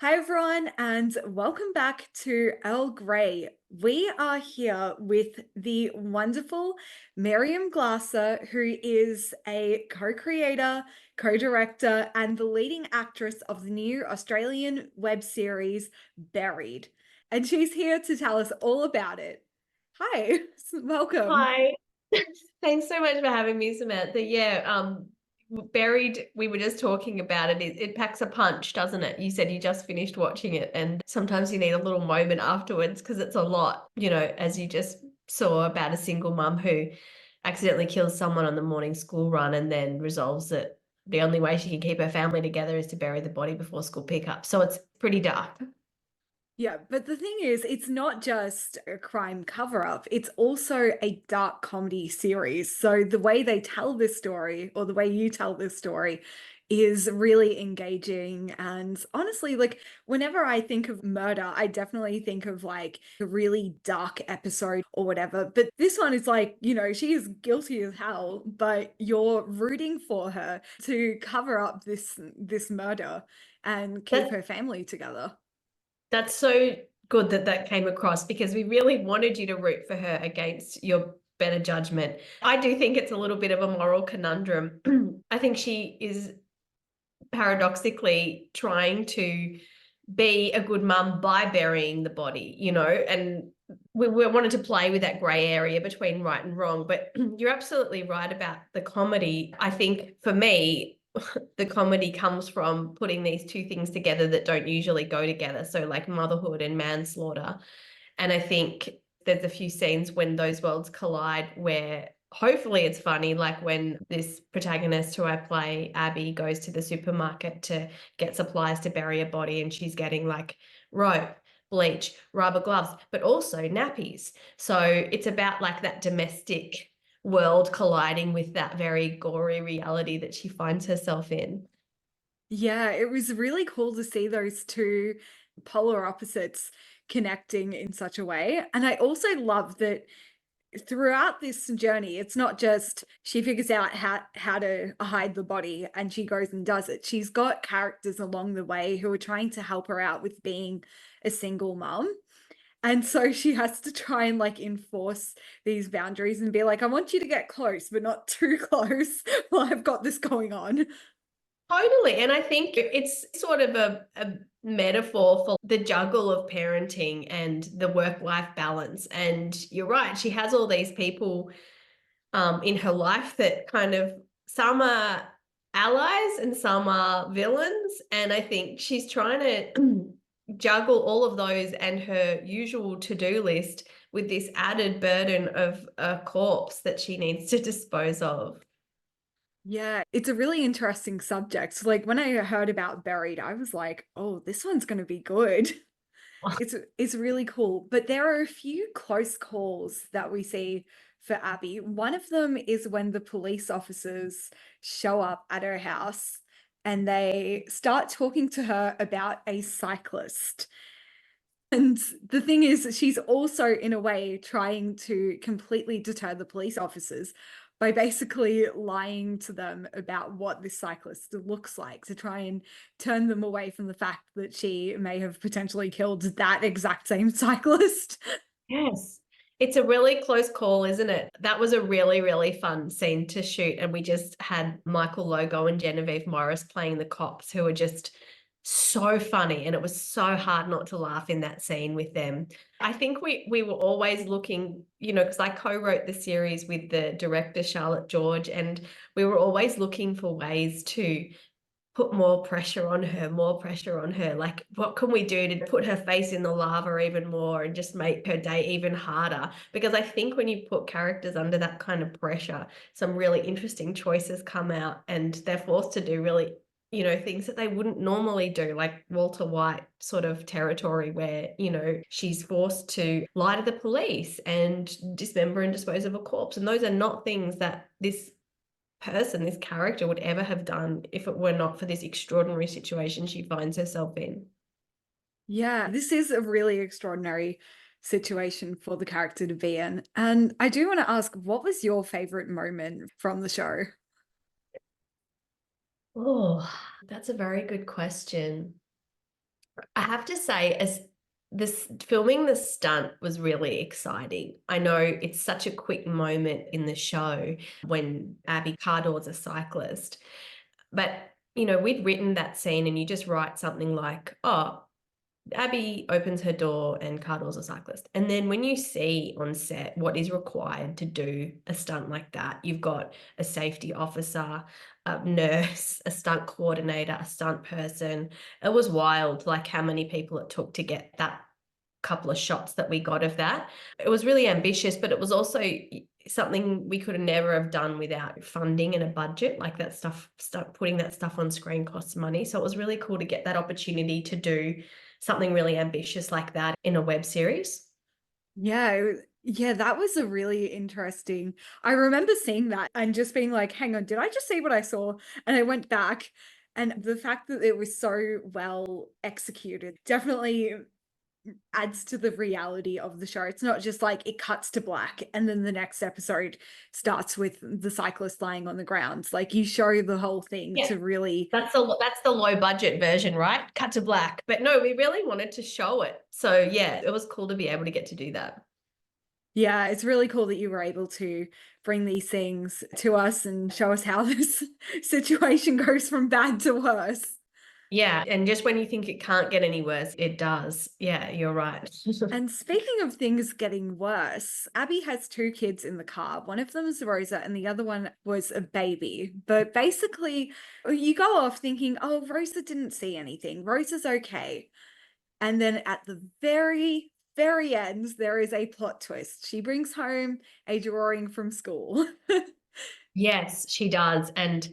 Hi, everyone, and welcome back to Earl Grey. We are here with the wonderful Miriam Glaser, who is a co-creator, co-director, and the leading actress of the new Australian web series Buried. And she's here to tell us all about it. Hi, welcome. Hi. Thanks so much for having me, Samantha. Buried, we were just talking about it. It packs a punch, doesn't it? You said you just finished watching it, and sometimes you need a little moment afterwards because it's a lot, as you just saw about a single mum who accidentally kills someone on the morning school run and then resolves that the only way she can keep her family together is to bury the body before school pickup. So it's pretty dark. Yeah, but the thing is, it's not just a crime cover-up, it's also a dark comedy series. So the way they tell this story, or the way you tell this story, is really engaging. And honestly, like whenever I think of murder, I definitely think of like a really dark episode or whatever. But this one is like, she is guilty as hell, but you're rooting for her to cover up this murder and keep That her family together. That's so good that that came across because we really wanted you to root for her against your better judgment. I do think it's a little bit of a moral conundrum. I think she is paradoxically trying to be a good mum by burying the body, and we wanted to play with that gray area between right and wrong. But you're absolutely right about the comedy. I think for me, the comedy comes from putting these two things together that don't usually go together. So, like motherhood and manslaughter. And I think there's a few scenes when those worlds collide where hopefully it's funny, like when this protagonist who I play, Abby, goes to the supermarket to get supplies to bury a body and she's getting like rope, bleach, rubber gloves, but also nappies. So it's about like that domestic world colliding with that very gory reality that she finds herself in. Yeah, it was really cool to see those two polar opposites connecting in such a way. And I also love that throughout this journey, it's not just she figures out how to hide the body and she goes and does it. She's got characters along the way who are trying to help her out with being a single mom. And so she has to try and like enforce these boundaries and be like, I want you to get close, but not too close while I've got this going on. Totally. And I think it's sort of a metaphor for the juggle of parenting and the work-life balance. And you're right, she has all these people in her life that kind of some are allies and some are villains. And I think she's trying to juggle all of those and her usual to-do list with this added burden of a corpse that she needs to dispose of. Yeah, it's a really interesting subject. Like when I heard about Buried, I was like, "Oh, this one's going to be good." It's really cool. But there are a few close calls that we see for Abby. One of them is when the police officers show up at her house and they start talking to her about a cyclist. And the thing is, she's also, in a way, trying to completely deter the police officers by basically lying to them about what this cyclist looks like to try and turn them away from the fact that she may have potentially killed that exact same cyclist. Yes. It's a really close call, isn't it? That was a really, really fun scene to shoot. And we just had Michael Logo and Genevieve Morris playing the cops who were just so funny. And it was so hard not to laugh in that scene with them. I think we were always looking, because I co-wrote the series with the director, Charlotte George, and we were always looking for ways to put more pressure on her, more pressure on her. Like, what can we do to put her face in the lava even more and just make her day even harder? Because I think when you put characters under that kind of pressure, some really interesting choices come out and they're forced to do really, things that they wouldn't normally do, like Walter White sort of territory where, she's forced to lie to the police and dismember and dispose of a corpse. And those are not things that this character would ever have done if it were not for this extraordinary situation she finds herself in. Yeah, this is a really extraordinary situation for the character to be in. And I do want to ask, what was your favorite moment from the show? Oh, that's a very good question. I have to say, as this filming the stunt was really exciting. I know it's such a quick moment in the show when Abby Cardor's a cyclist, but we'd written that scene and you just write something like, oh, Abby opens her door and Cardor's a cyclist. And then when you see on set what is required to do a stunt like that, you've got a safety officer, a nurse, a stunt coordinator, a stunt person. It was wild, like how many people it took to get that couple of shots that we got of that. It was really ambitious, but it was also something we could have never have done without funding and a budget. Like that stuff, putting that stuff on screen costs money. So it was really cool to get that opportunity to do something really ambitious like that in a web series. Yeah, yeah, that was a really interesting. I remember seeing that and just being like, hang on, did I just see what I saw? And I went back, and the fact that it was so well executed definitely adds to the reality of the show. It's not just like it cuts to black and then the next episode starts with the cyclist lying on the ground. Like you show the whole thing Yeah. to really. That's the low budget version, right? Cut to black. But no, we really wanted to show it. So yeah, it was cool to be able to get to do that. Yeah, it's really cool that you were able to bring these things to us and show us how this situation goes from bad to worse. Yeah, and just when you think it can't get any worse, it does. Yeah, you're right. And speaking of things getting worse, Abby has two kids in the car. One of them is Rosa, and the other one was a baby. But basically, you go off thinking, oh, Rosa didn't see anything. Rosa's okay. And then at the very, very end, there is a plot twist. She brings home a drawing from school. Yes, she does. And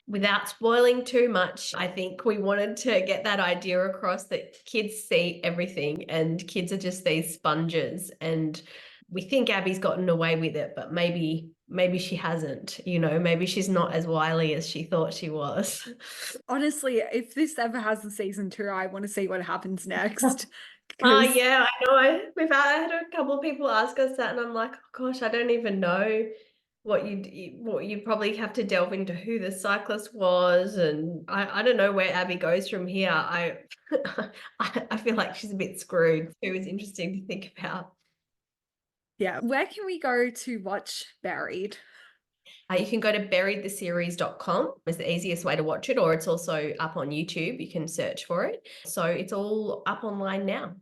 without spoiling too much, I think we wanted to get that idea across that kids see everything and kids are just these sponges. And we think Abby's gotten away with it, but maybe she hasn't, maybe she's not as wily as she thought she was. Honestly, if this ever has a season two, I want to see what happens next. Oh Because yeah, I know. I had a couple of people ask us that, and I'm like, oh, gosh, I don't even know what you probably have to delve into who the cyclist was, and I don't know where Abby goes from here. I feel like she's a bit screwed. It was interesting to think about. yeah, where can we go to watch Buried? You can go to buriedtheseries.com is the easiest way to watch it, or it's also up on YouTube. You can search for it. So it's all up online now.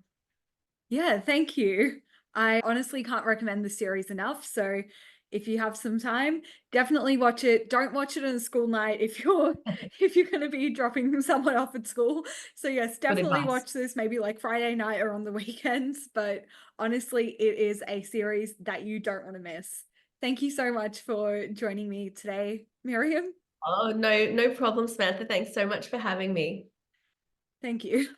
Yeah, thank you. I honestly can't recommend the series enough. So if you have some time, definitely watch it. Don't watch it on a school night if you're if you're going to be dropping someone off at school. So yes, Good definitely advice. watch this maybe like Friday night or on the weekends, but honestly, it is a series that you don't want to miss. Thank you so much for joining me today, Miriam. Oh, no, no problem, Samantha. Thanks so much for having me. Thank you.